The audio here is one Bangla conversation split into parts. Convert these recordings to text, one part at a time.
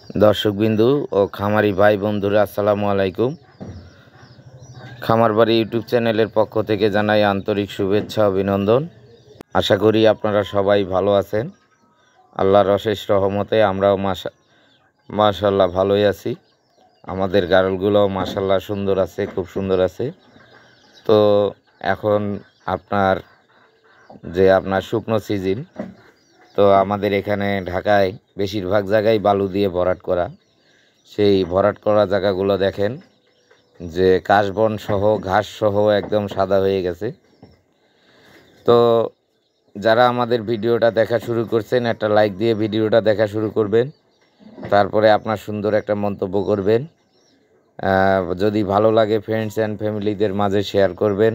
দর্শকবিন্দু ও খামারি ভাই বন্ধুরা আসসালামু আলাইকুম। খামারবাড়ি ইউটিউব চ্যানেলের পক্ষ থেকে জানাই আন্তরিক শুভেচ্ছা অভিনন্দন। আশা করি আপনারা সবাই ভালো আছেন। আল্লাহর অশেষ রহমতে আমরাও মাশাআল্লাহ ভালোই আছি। আমাদের গারলগুলোও মাশাআল্লাহ সুন্দর আছে, খুব সুন্দর আছে। তো এখন আপনার শুকনো সিজন, তো আমাদের এখানে ঢাকায় বেশিরভাগ জায়গায় বালু দিয়ে ভরাট করা। সেই ভরাট করা জায়গাগুলো দেখেন যে কাশবন সহ ঘাস সহ একদম সাদা হয়ে গেছে। তো যারা আমাদের ভিডিওটা দেখা শুরু করছেন, একটা লাইক দিয়ে ভিডিওটা দেখা শুরু করবেন। তারপরে আপনার সুন্দর একটা মন্তব্য করবেন। যদি ভালো লাগে ফ্রেন্ডস অ্যান্ড ফ্যামিলিদের মাঝে শেয়ার করবেন,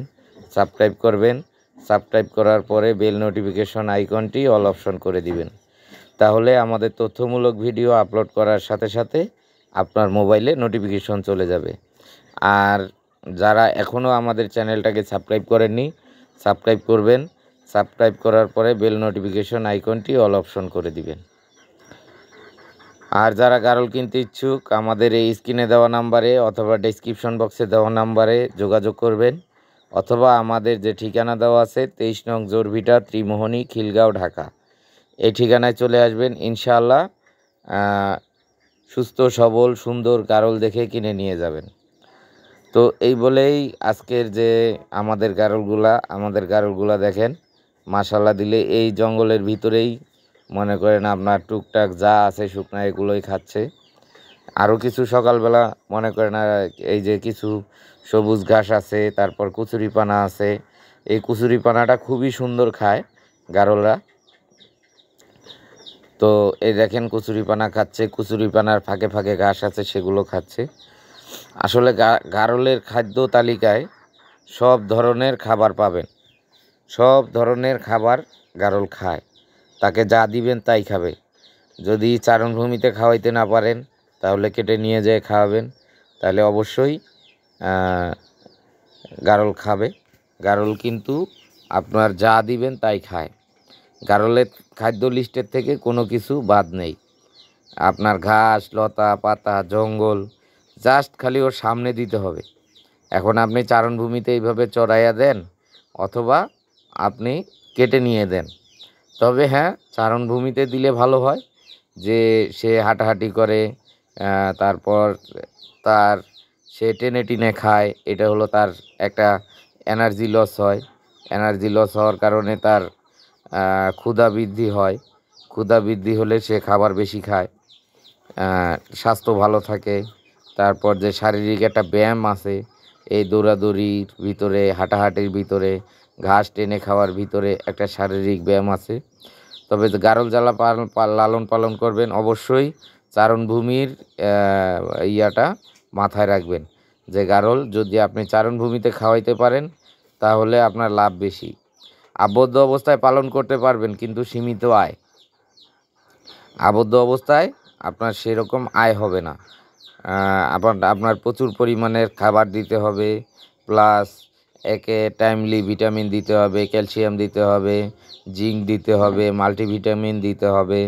সাবস্ক্রাইব করবেন। সাবস্ক্রাইব করার পরে বেল নোটিফিকেশন আইকনটি অল অপশন করে দিবেন। তাহলে আমাদের তথ্যমূলক ভিডিও আপলোড করার সাথে সাথে আপনার মোবাইলে নোটিফিকেশন চলে যাবে। আর যারা এখনও আমাদের চ্যানেলটাকে সাবস্ক্রাইব করেননি, সাবস্ক্রাইব করবেন। সাবস্ক্রাইব করার পরে বেল নোটিফিকেশন আইকনটি অল অপশন করে দিবেন। আর যারা গারল কিনতে ইচ্ছুক, আমাদের এই স্ক্রিনে দেওয়া নাম্বারে অথবা ডেসক্রিপশন বক্সে দেওয়া নাম্বারে যোগাযোগ করবেন, অথবা আমাদের যে ঠিকানা দেওয়া আছে 23 নং জোরভিটা, ত্রিমোহনী, খিলগাঁও, ঢাকা, এই ঠিকানায় চলে আসবেন। ইনশাআল্লাহ সুস্থ সবল সুন্দর গারল দেখে কিনে নিয়ে যাবেন। তো এই বলেই আজকের যে আমাদের গারলগুলা দেখেন মাশাআল্লাহ দিলে এই জঙ্গলের ভিতরেই মনে করেন আপনার টুকটাক যা আছে শুকনা এগুলোই খাচ্ছে। আরও কিছু সকালবেলা মনে করেন এই যে কিছু সবুজ ঘাস আছে, তারপর কচুরিপানা আছে। এই কচুরিপানাটা খুবই সুন্দর খায় গারলরা। তো এই দেখেন কচুরিপানা খাচ্ছে, কচুরিপানার ফাঁকে ফাঁকে ঘাস আছে সেগুলো খাচ্ছে। আসলে গারলের খাদ্য তালিকায় সব ধরনের খাবার পাবেন, সব ধরনের খাবার গারল খায়। তাকে যা দিবেন তাই খাবে। যদি চারণভূমিতে খাওয়াইতে না পারেন তাহলে কেটে নিয়ে যেয়ে খাওয়াবেন, তাহলে অবশ্যই গারল খাবে। গারল কিন্তু আপনার যা দিবেন তাই খায়। গারলের খাদ্য লিস্টের থেকে কোনো কিছু বাদ নেই। আপনার ঘাস লতা পাতা জঙ্গল জাস্ট খালি ওর সামনে দিতে হবে। এখন আপনি চারণভূমিতে এইভাবে চড়াইয়া দেন অথবা আপনি কেটে নিয়ে দেন। তবে হ্যাঁ, চারণভূমিতে দিলে ভালো হয়, যে সে হাঁটাহাঁটি করে, তারপর সে টেনে টেনে খায়। এটা হলো তার একটা এনার্জি লস হয়। এনার্জি লস হওয়ার কারণে তার ক্ষুধা বৃদ্ধি হয়। ক্ষুধা বৃদ্ধি হলে সে খাবার বেশি খায়, স্বাস্থ্য ভালো থাকে। তারপর যে শারীরিক একটা ব্যায়াম আছে, এই দৌড়াদৌড়ির ভিতরে, হাঁটাহাঁটির ভিতরে, ঘাস টেনে খাওয়ার ভিতরে একটা শারীরিক ব্যায়াম আছে। তবে গারল জ্বালা লালন পালন করবেন অবশ্যই চারণভূমির ইয়াটা মাথায় রাখবেন, যে গারল যদি আপনি চারণভূমিতে খাওয়াইতে পারেন তাহলে আপনার লাভ বেশি। আবদ্ধ অবস্থায় পালন করতে পারবেন কিন্তু সীমিত আয়। আবদ্ধ অবস্থায় আপনার সেরকম আয় হবে না। আপনার প্রচুর পরিমাণের খাবার দিতে হবে, প্লাস একে টাইমলি ভিটামিন দিতে হবে, ক্যালসিয়াম দিতে হবে, জিঙ্ক দিতে হবে, মাল্টিভিটামিন দিতে হবে।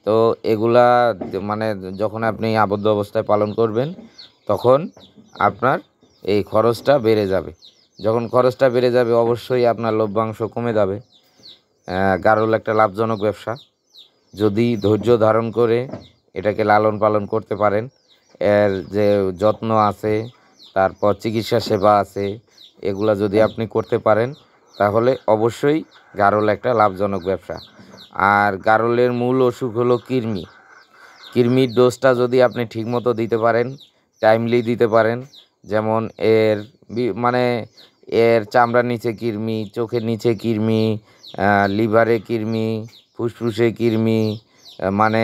তো এগুলা মানে যখন আপনি আবদ্ধ অবস্থায় পালন করবেন তখন আপনার এই খরচটা বেড়ে যাবে। যখন খরচটা বেড়ে যাবে অবশ্যই আপনার লভ্যাংশ কমে যাবে। গারল একটা লাভজনক ব্যবসা, যদি ধৈর্য ধারণ করে এটাকে লালন পালন করতে পারেন। এর যে যত্ন আছে, তারপর চিকিৎসা সেবা আছে, এগুলা যদি আপনি করতে পারেন তাহলে অবশ্যই গারল একটা লাভজনক ব্যবসা। আর গারলের মূল অসুখ হলো কৃমি। কৃমির ডোজটা যদি আপনি ঠিকমতো দিতে পারেন, টাইমলি দিতে পারেন, যেমন মানে এর চামড়ার নিচে কৃমি, চোখের নিচে কৃমি, লিভারে কৃমি, ফুসফুসে কৃমি, মানে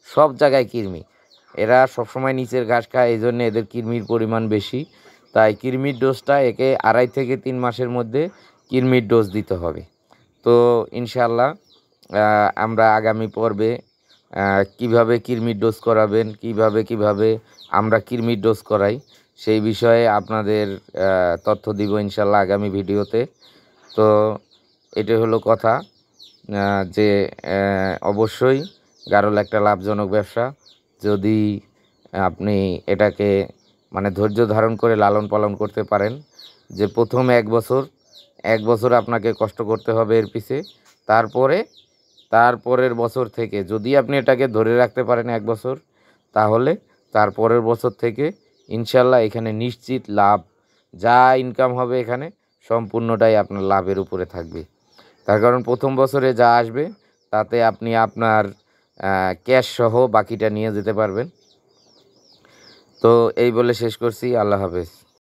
সব জায়গায় কৃমি। এরা সবসময় নিচের ঘাস খায়, এই জন্য এদের কৃমির পরিমাণ বেশি। তাই কৃমির ডোজটা একে 2.5 থেকে 3 মাসের মধ্যে কৃমির ডোজ দিতে হবে। তো ইনশাআল্লাহ আমরা আগামী পর্বে কিভাবে কৃমির ডোজ করাবেন, কিভাবে আমরা কৃমির ডোজ করাই, সেই বিষয়ে আপনাদের তথ্য দিব ইনশাআল্লাহ আগামী ভিডিওতে। তো এটা হলো কথা, যে অবশ্যই গারল একটা লাভজনক ব্যবসা। যদি আপনি এটাকে মানে ধৈর্য ধারণ করে লালন পালন করতে পারেন, যে প্রথম 1 বছর আপনাকে কষ্ট করতে হবে এর পিছে, তারপরের বছর থেকে যদি আপনি এটাকে ধরে রাখতে পারেন 1 বছর, তাহলে তারপরের বছর থেকে ইনশাল্লাহ এখানে নিশ্চিত লাভ, যা ইনকাম হবে এখানে সম্পূর্ণটাই আপনার লাভের উপরে থাকবে। তার কারণ প্রথম বছরে যা আসবে তাতে আপনি আপনার ক্যাশ সহ বাকিটা নিয়ে যেতে পারবেন। তো এই বলে শেষ করছি। আল্লাহ হাফেজ।